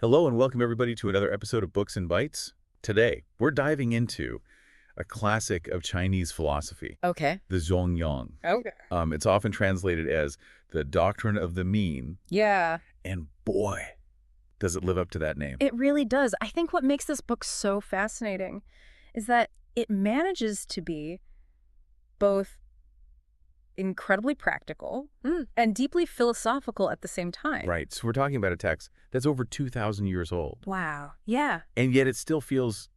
Hello and welcome everybody to another episode of Books and Bites. Today, we're diving into a classic of Chinese philosophy, Okay. the Zhōngyōng. Okay. It's often translated as the Doctrine of the Mean, Yeah, and boy, does it live up to that name. it really does. I think what makes this book so fascinating is that it manages to be both incredibly practical and deeply philosophical at the same time. Right, so we're talking about a text that's over 2,000 years old, Wow. Yeah, and yet it still feels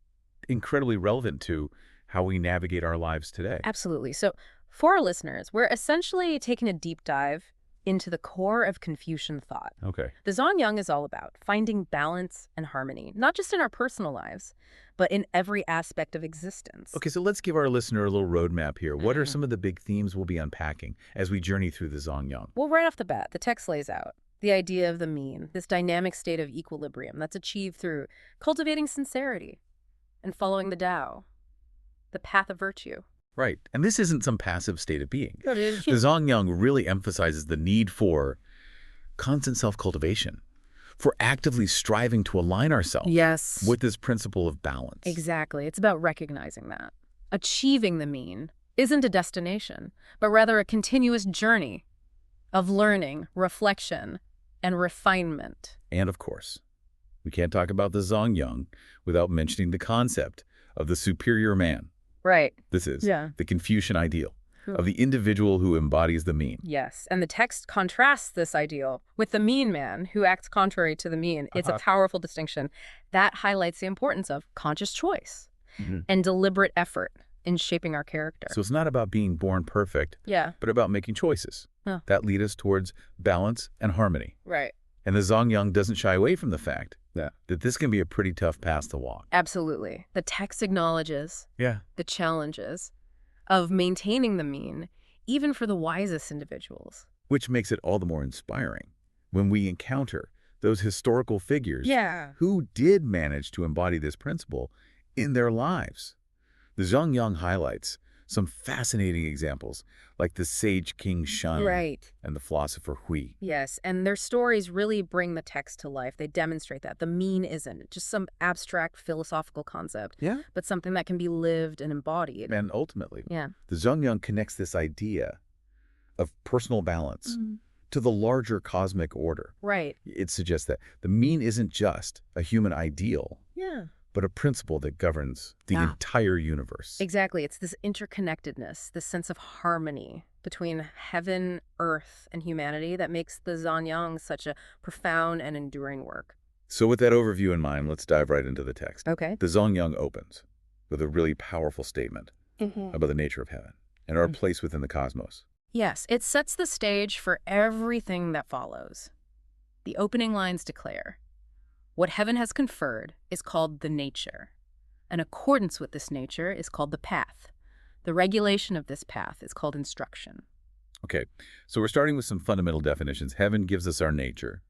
incredibly relevant to how we navigate our lives today. absolutely. So for our listeners, we're essentially taking a deep dive into the core of Confucian thought. Okay. The Zhōngyōng is all about finding balance and harmony, not just in our personal lives, but in every aspect of existence. Okay, so let's give our listener a little roadmap here. What are Mhm. some of the big themes we'll be unpacking as we journey through the Zhōngyōng? Well, right off the bat, the text lays out the idea of the mean, this dynamic state of equilibrium that's achieved through cultivating sincerity and following the Tao, the path of virtue. Right, and this isn't some passive state of being. It is. The Zhōngyōng really emphasizes the need for constant self-cultivation, for actively striving to align ourselves Yes. with this principle of balance. Exactly. It's about recognizing that. Achieving the mean isn't a destination, but rather a continuous journey of learning, reflection, and refinement. And of course, we can't talk about the Zhōngyōng without mentioning the concept of the superior man. Right. This is Yeah. the Confucian ideal Cool. of the individual who embodies the mean. Yes, and the text contrasts this ideal with the mean man who acts contrary to the mean. It's a powerful distinction that highlights the importance of conscious choice Mhm. and deliberate effort in shaping our character. So it's not about being born perfect, Yeah, but about making choices Huh. that lead us towards balance and harmony. right. And the Zhōngyōng doesn't shy away from the fact that this can be a pretty tough path to walk. Absolutely. The text acknowledges Yeah. the challenges of maintaining the mean, even for the wisest individuals. Which makes it all the more inspiring when we encounter those historical figures Yeah. who did manage to embody this principle in their lives. The Zhōngyōng highlights some fascinating examples, like the sage King Shan Right. and the philosopher Hui. Yes, and their stories really bring the text to life. They demonstrate that the mean isn't just some abstract philosophical concept, Yeah. but something that can be lived and embodied. And ultimately, Yeah. the Zhōngyōng connects this idea of personal balance to the larger cosmic order. Right. It suggests that the mean isn't just a human ideal, Yeah. but a principle that governs the Yeah. entire universe. Exactly. It's this interconnectedness, this sense of harmony between heaven, earth, and humanity that makes the Zhōngyōng such a profound and enduring work. So with that overview in mind, let's dive right into the text. Okay. The Zhōngyōng opens with a really powerful statement about the nature of heaven and our place within the cosmos. Yes, it sets the stage for everything that follows. The opening lines declare, what heaven has conferred is called the nature. An accordance with this nature is called the path. The regulation of this path is called instruction. Okay, so we're starting with some fundamental definitions. Heaven gives us our nature,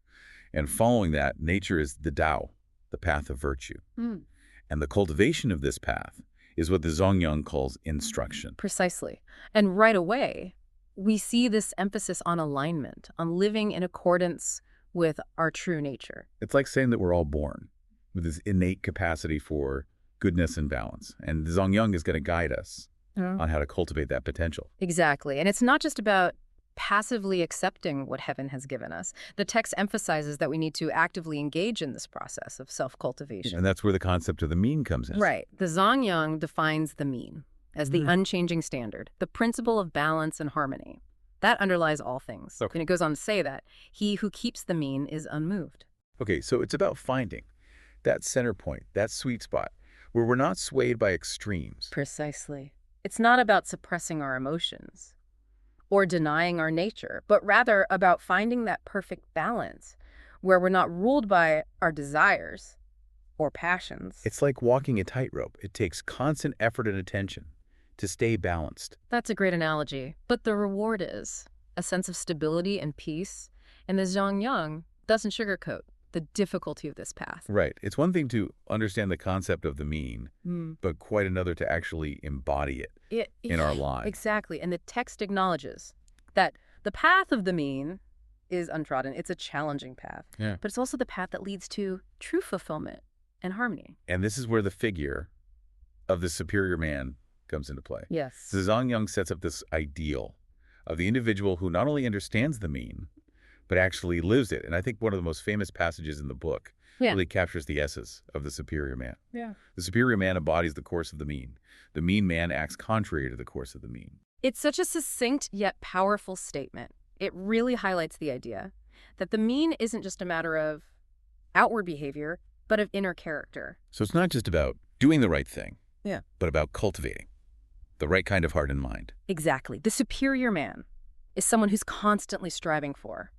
and following that, nature is the Tao, the path of virtue. And the cultivation of this path is what the Zhōngyōng calls instruction. Precisely. And right away, we see this emphasis on alignment, on living in accordance with our true nature. It's like saying that we're all born with this innate capacity for goodness and balance, and the Zhōngyōng is going to guide us on how to cultivate that potential. Exactly. And it's not just about passively accepting what heaven has given us. The text emphasizes that we need to actively engage in this process of self-cultivation. And that's where the concept of the mean comes in. Right. The Zhōngyōng defines the mean as the unchanging standard, the principle of balance and harmony. That underlies all things. Okay. And it goes on to say that he who keeps the mean is unmoved. Okay, so it's about finding that center point, that sweet spot, where we're not swayed by extremes. Precisely. It's not about suppressing our emotions or denying our nature, but rather about finding that perfect balance where we're not ruled by our desires or passions. It's like walking a tightrope. It takes constant effort and attention to stay balanced. That's a great analogy. But the reward is a sense of stability and peace, and the Zhōngyōng doesn't sugarcoat the difficulty of this path. Right. It's one thing to understand the concept of the mean, but quite another to actually embody it in our lives. Exactly. And the text acknowledges that the path of the mean is untrodden. It's a challenging path. Yeah. But it's also the path that leads to true fulfillment and harmony. And this is where the figure of the superior man comes into play. Yes. So Zhōngyōng sets up this ideal of the individual who not only understands the mean, but actually lives it. And I think one of the most famous passages in the book really captures the essence of the superior man. Yeah. The superior man embodies the course of the mean. The mean man acts contrary to the course of the mean. It's such a succinct yet powerful statement. It really highlights the idea that the mean isn't just a matter of outward behavior, but of inner character. So it's not just about doing the right thing, Yeah. but about cultivating the right kind of heart and mind. Exactly. The superior man is someone who's constantly striving for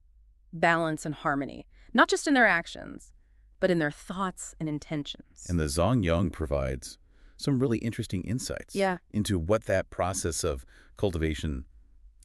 balance and harmony, not just in their actions, but in their thoughts and intentions. And the Zhōngyōng provides some really interesting insights into what that process of cultivation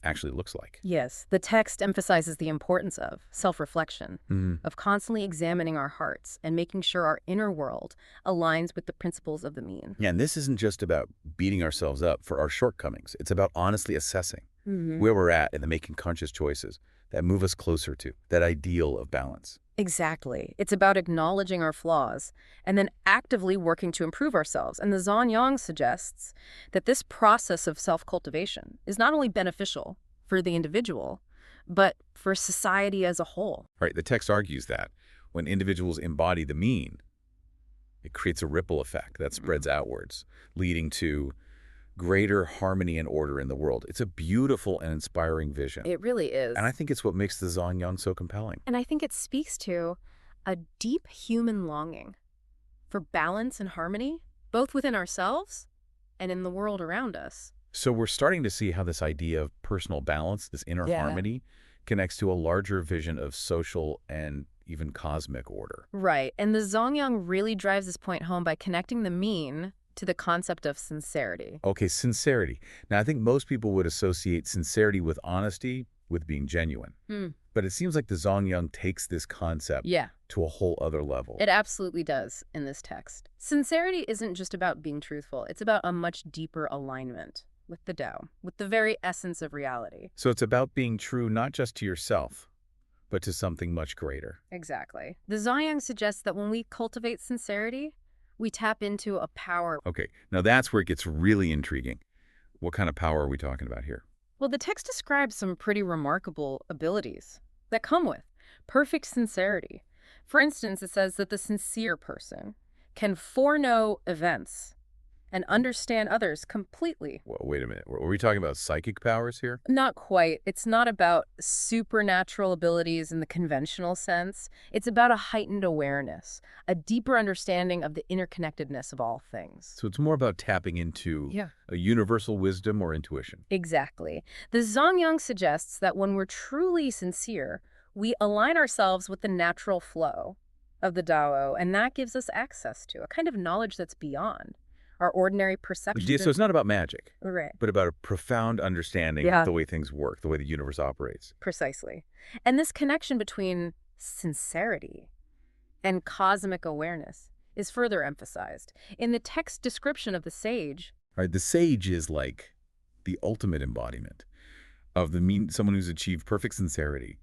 actually looks like. Yes, the text emphasizes the importance of self-reflection, of constantly examining our hearts and making sure our inner world aligns with the principles of the mean. Yeah, and this isn't just about beating ourselves up for our shortcomings. It's about honestly assessing where we're at and then making conscious choices that move us closer to that ideal of balance. Exactly. It's about acknowledging our flaws and then actively working to improve ourselves. And the Zhōngyōng suggests that this process of self-cultivation is not only beneficial for the individual, but for society as a whole. Right, the text argues that when individuals embody the mean, it creates a ripple effect that spreads outwards, leading to greater harmony and order in the world. It's a beautiful and inspiring vision. It really is. And I think it's what makes the Zhōngyōng so compelling. And I think it speaks to a deep human longing for balance and harmony, both within ourselves and in the world around us. So we're starting to see how this idea of personal balance, this inner harmony, connects to a larger vision of social and even cosmic order. Right. And the Zhōngyōng really drives this point home by connecting the mean to the concept of sincerity. Okay, sincerity. Now, I think most people would associate sincerity with honesty, with being genuine. But it seems like the Zhōngyōng takes this concept to a whole other level. It absolutely does in this text. Sincerity isn't just about being truthful. It's about a much deeper alignment with the Tao, with the very essence of reality. So it's about being true not just to yourself, but to something much greater. Exactly. The Zhōngyōng suggests that when we cultivate sincerity, we tap into a power. Okay, now that's where it gets really intriguing. What kind of power are we talking about here? Well, the text describes some pretty remarkable abilities that come with perfect sincerity. For instance, it says that the sincere person can foreknow events and understand others completely. Well, wait a minute. Are we talking about psychic powers here? Not quite. It's not about supernatural abilities in the conventional sense. It's about a heightened awareness, a deeper understanding of the interconnectedness of all things. So it's more about tapping into a universal wisdom or intuition. Exactly. The Zhōngyōng suggests that when we're truly sincere, we align ourselves with the natural flow of the Tao, and that gives us access to a kind of knowledge that's beyond our ordinary perception. So it's not about magic, right, but about a profound understanding of the way things work, the way the universe operates. Precisely. And this connection between sincerity and cosmic awareness is further emphasized in the text description of the sage. Right, the sage is like the ultimate embodiment of someone who's achieved perfect sincerity.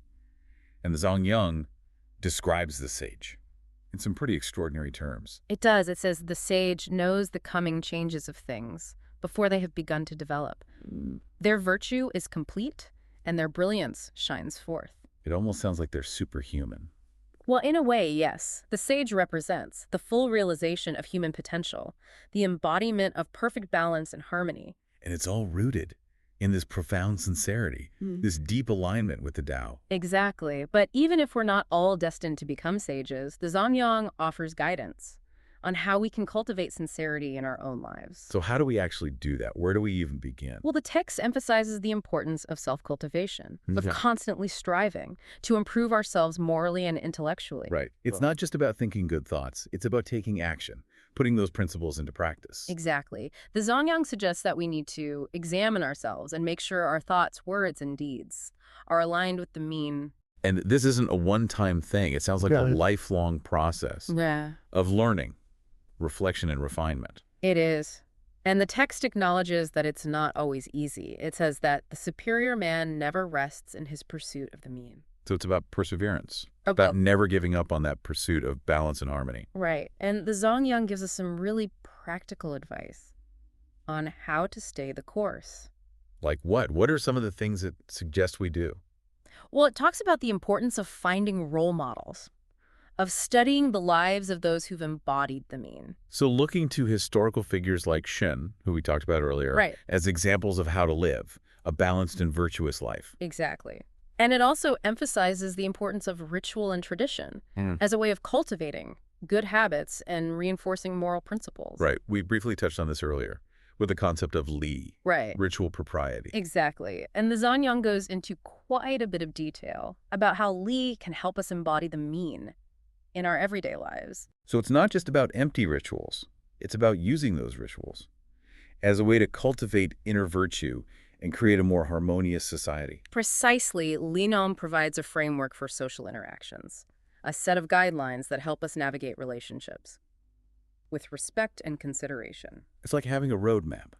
And the Zhōngyōng describes the sage in some pretty extraordinary terms. It does. It says the sage knows the coming changes of things before they have begun to develop. Their virtue is complete and their brilliance shines forth. It almost sounds like they're superhuman. Well, in a way, yes. The sage represents the full realization of human potential, the embodiment of perfect balance and harmony. And it's all rooted in this profound sincerity, this deep alignment with the Tao. Exactly. But even if we're not all destined to become sages, the Zhōngyōng offers guidance on how we can cultivate sincerity in our own lives. So how do we actually do that? Where do we even begin? Well, the text emphasizes the importance of self-cultivation, of constantly striving to improve ourselves morally and intellectually. Right. It's not just about thinking good thoughts. It's about taking action, putting those principles into practice. Exactly. The Zhōngyōng suggests that we need to examine ourselves and make sure our thoughts, words, and deeds are aligned with the mean. And this isn't a one-time thing. It sounds like a lifelong process of learning, reflection, and refinement. It is. And the text acknowledges that it's not always easy. It says that the superior man never rests in his pursuit of the mean. So it's about perseverance, About about never giving up on that pursuit of balance and harmony. Right. And the Zhōngyōng gives us some really practical advice on how to stay the course. Like what? What are some of the things that suggest we do? Well, it talks about the importance of finding role models, of studying the lives of those who've embodied the mean. So looking to historical figures like Shen, who we talked about earlier, Right. as examples of how to live a balanced and virtuous life. Exactly. And it also emphasizes the importance of ritual and tradition as a way of cultivating good habits and reinforcing moral principles. Right. We briefly touched on this earlier with the concept of li, Right. ritual propriety. Exactly. And the Zhōngyōng goes into quite a bit of detail about how li can help us embody the mean in our everyday lives. So it's not just about empty rituals. It's about using those rituals as a way to cultivate inner virtue and create a more harmonious society. Precisely, Li Nom provides a framework for social interactions, a set of guidelines that help us navigate relationships with respect and consideration. It's like having a roadmap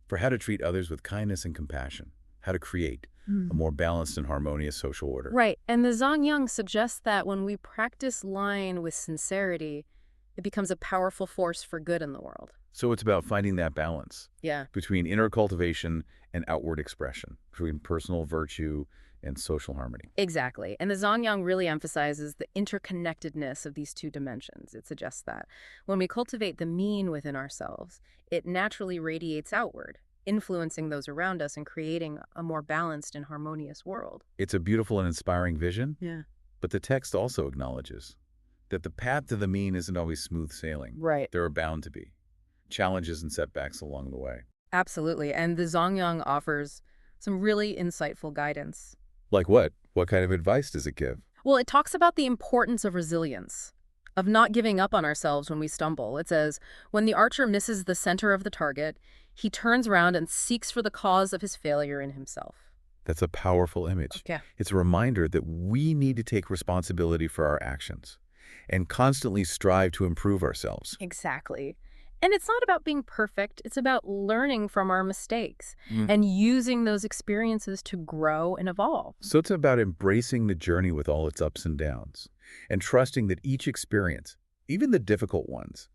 for how to treat others with kindness and compassion, how to create a more balanced and harmonious social order. Right, and the Zhōngyōng suggests that when we practice lying with sincerity, it becomes a powerful force for good in the world. So it's about finding that balance Yeah. between inner cultivation and outward expression, between personal virtue and social harmony. Exactly. And the Zhōngyōng really emphasizes the interconnectedness of these two dimensions. It suggests that when we cultivate the mean within ourselves, it naturally radiates outward, influencing those around us and creating a more balanced and harmonious world. It's a beautiful and inspiring vision, Yeah. but the text also acknowledges that the path to the mean isn't always smooth sailing. Right. There are bound to be challenges and setbacks along the way. Absolutely. And the Zhōngyōng offers some really insightful guidance. Like what? What kind of advice does it give? Well, it talks about the importance of resilience, of not giving up on ourselves when we stumble. It says, when the archer misses the center of the target, he turns around and seeks for the cause of his failure in himself. That's a powerful image. Yeah. It's a reminder that we need to take responsibility for our actions and constantly strive to improve ourselves. Exactly. And it's not about being perfect. It's about learning from our mistakes and using those experiences to grow and evolve. So it's about embracing the journey with all its ups and downs and trusting that each experience, even the difficult ones,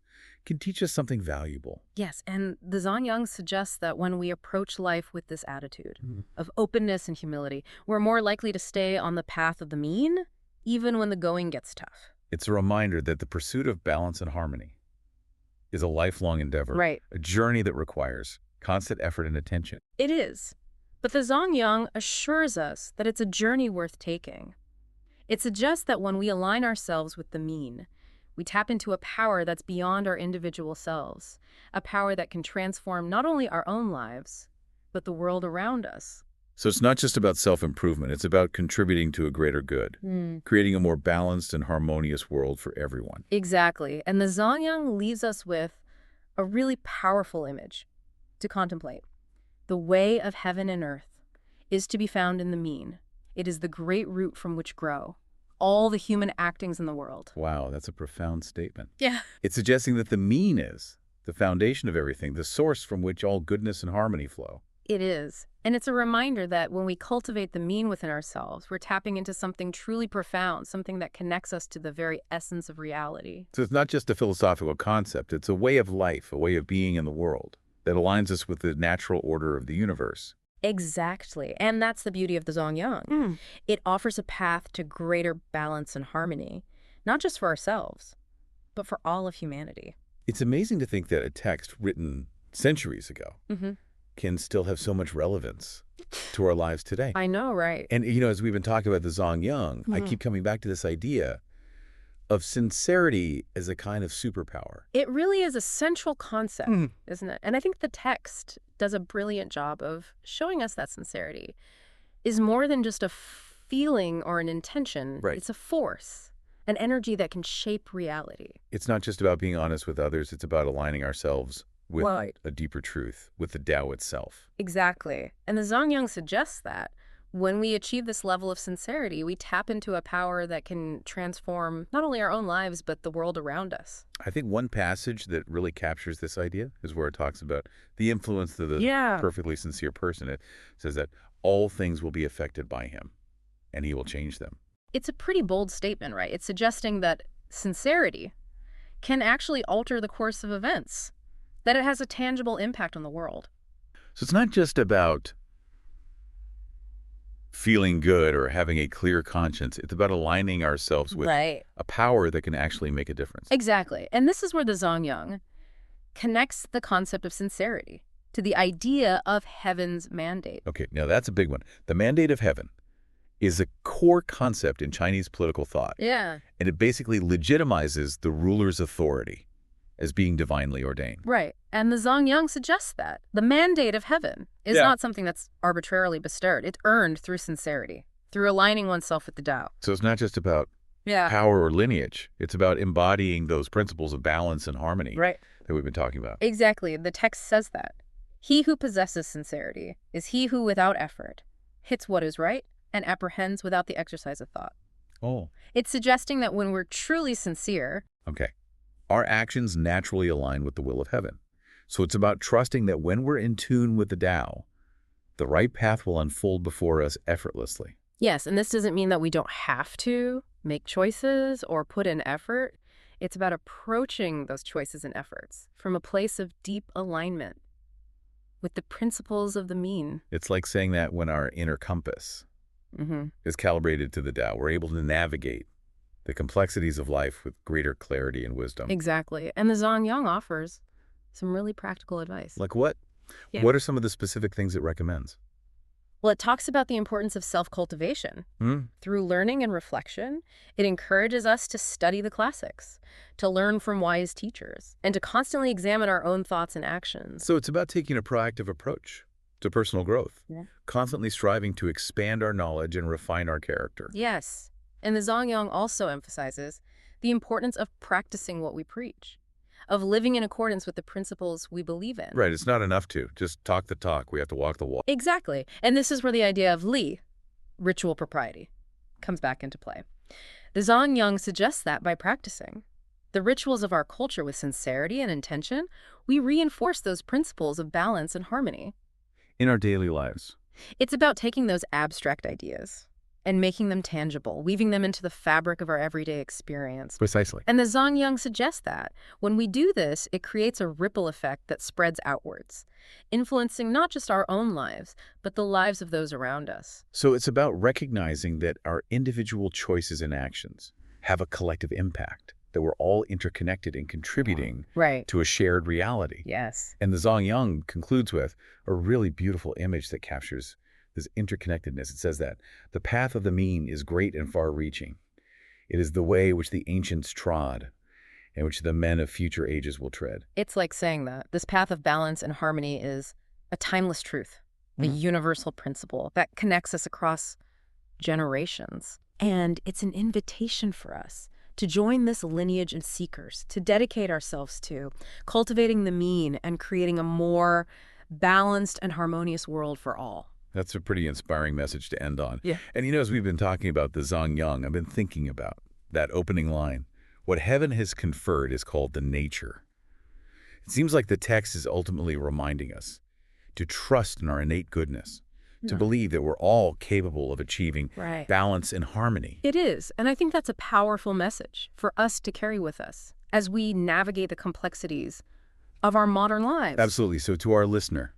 can teach us something valuable. Yes, and the Zhōngyōng suggests that when we approach life with this attitude of openness and humility, we're more likely to stay on the path of the mean, even when the going gets tough. It's a reminder that the pursuit of balance and harmony is a lifelong endeavor, Right. a journey that requires constant effort and attention. It is. But the Zhōngyōng assures us that it's a journey worth taking. It suggests that when we align ourselves with the mean, we tap into a power that's beyond our individual selves, a power that can transform not only our own lives, but the world around us. So it's not just about self-improvement, it's about contributing to a greater good, creating a more balanced and harmonious world for everyone. Exactly. And the Zhōngyōng leaves us with a really powerful image to contemplate. The way of heaven and earth is to be found in the mean. It is the great root from which grow all the human actings in the world. Wow, that's a profound statement. Yeah. It's suggesting that the mean is the foundation of everything, the source from which all goodness and harmony flow. It is. And it's a reminder that when we cultivate the mean within ourselves, we're tapping into something truly profound, something that connects us to the very essence of reality. So it's not just a philosophical concept, it's a way of life, a way of being in the world that aligns us with the natural order of the universe. Exactly. And that's the beauty of the Zhōngyōng. It offers a path to greater balance and harmony, not just for ourselves, but for all of humanity. It's amazing to think that a text written centuries ago can still have so much relevance to our lives today. I know, right? And, you know, as we've been talking about the Zhōngyōng, I keep coming back to this idea of sincerity as a kind of superpower. It really is a central concept, isn't it? And I think the text does a brilliant job of showing us that sincerity is more than just a feeling or an intention. Right. It's a force, an energy that can shape reality. It's not just about being honest with others, it's about aligning ourselves with Right. a deeper truth, with the Tao itself. Exactly. And the Zhōngyōng suggests that when we achieve this level of sincerity, we tap into a power that can transform not only our own lives, but the world around us. I think one passage that really captures this idea is where it talks about the influence of the Yeah. perfectly sincere person. It says that all things will be affected by him. and he will change them. It's a pretty bold statement, right? It's suggesting that sincerity can actually alter the course of events, that it has a tangible impact on the world. So it's not just about feeling good or having a clear conscience. It's about aligning ourselves with Right. a power that can actually make a difference. Exactly. And this is where the Zhōngyōng connects the concept of sincerity to the idea of heaven's mandate. Okay, now that's a big one. The mandate of heaven is a core concept in Chinese political thought, Yeah. and it basically legitimizes the ruler's authority as being divinely ordained. Right. And the Zhōngyōng suggests that the mandate of heaven is Yeah. not something that's arbitrarily bestowed. It's earned through sincerity, through aligning oneself with the Tao. So it's not just about Yeah. power or lineage. It's about embodying those principles of balance and harmony Right. that we've been talking about. Exactly. The text says that. He who possesses sincerity is he who, without effort, hits what is right and apprehends without the exercise of thought. Oh. It's suggesting that when we're truly sincere, Okay. Our actions naturally align with the will of heaven. So it's about trusting that when we're in tune with the Tao, the right path will unfold before us effortlessly. yes, and this doesn't mean that we don't have to make choices or put in effort. It's about approaching those choices and efforts from a place of deep alignment with the principles of the mean. It's like saying that when our inner compass is calibrated to the Tao, we're able to navigate the complexities of life with greater clarity and wisdom. Exactly. And the Zhōngyōng offers some really practical advice. Like what? Yeah. What are some of the specific things it recommends? Well, it talks about the importance of self-cultivation. Through learning and reflection, it encourages us to study the classics, to learn from wise teachers, and to constantly examine our own thoughts and actions. So it's about taking a proactive approach to personal growth, Yeah. constantly striving to expand our knowledge and refine our character. Yes. And the Zhōngyōng also emphasizes the importance of practicing what we preach, of living in accordance with the principles we believe in. Right, it's not enough to just talk the talk. We have to walk the walk. Exactly. And this is where the idea of li, ritual propriety, comes back into play. The Zhōngyōng suggests that by practicing the rituals of our culture with sincerity and intention, we reinforce those principles of balance and harmony. In our daily lives. It's about taking those abstract ideas and making them tangible, weaving them into the fabric of our everyday experience. Precisely. And the Zhōngyōng suggests that when we do this, it creates a ripple effect that spreads outwards, influencing not just our own lives, but the lives of those around us. So it's about recognizing that our individual choices and actions have a collective impact, that we're all interconnected and contributing Right. to a shared reality. Yes. And the Zhōngyōng concludes with a really beautiful image that captures this interconnectedness. It says that the path of the mean is great and far-reaching. It is the way which the ancients trod and which the men of future ages will tread. It's like saying that this path of balance and harmony is a timeless truth, a universal principle that connects us across generations. And it's an invitation for us to join this lineage of seekers, to dedicate ourselves to cultivating the mean and creating a more balanced and harmonious world for all. That's a pretty inspiring message to end on. Yeah. And as we've been talking about the Zhōngyōng, I've been thinking about that opening line. What heaven has conferred is called the nature. It seems like the text is ultimately reminding us to trust in our innate goodness, to believe that we're all capable of achieving Right. balance and harmony. It is, and I think that's a powerful message for us to carry with us as we navigate the complexities of our modern lives. Absolutely. So to our listener,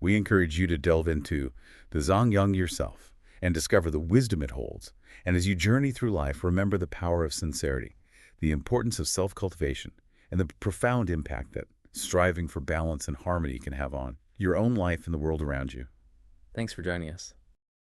we encourage you to delve into the Zhōngyōng yourself and discover the wisdom it holds. And as you journey through life, remember the power of sincerity, the importance of self-cultivation, and the profound impact that striving for balance and harmony can have on your own life and the world around you. Thanks for joining us.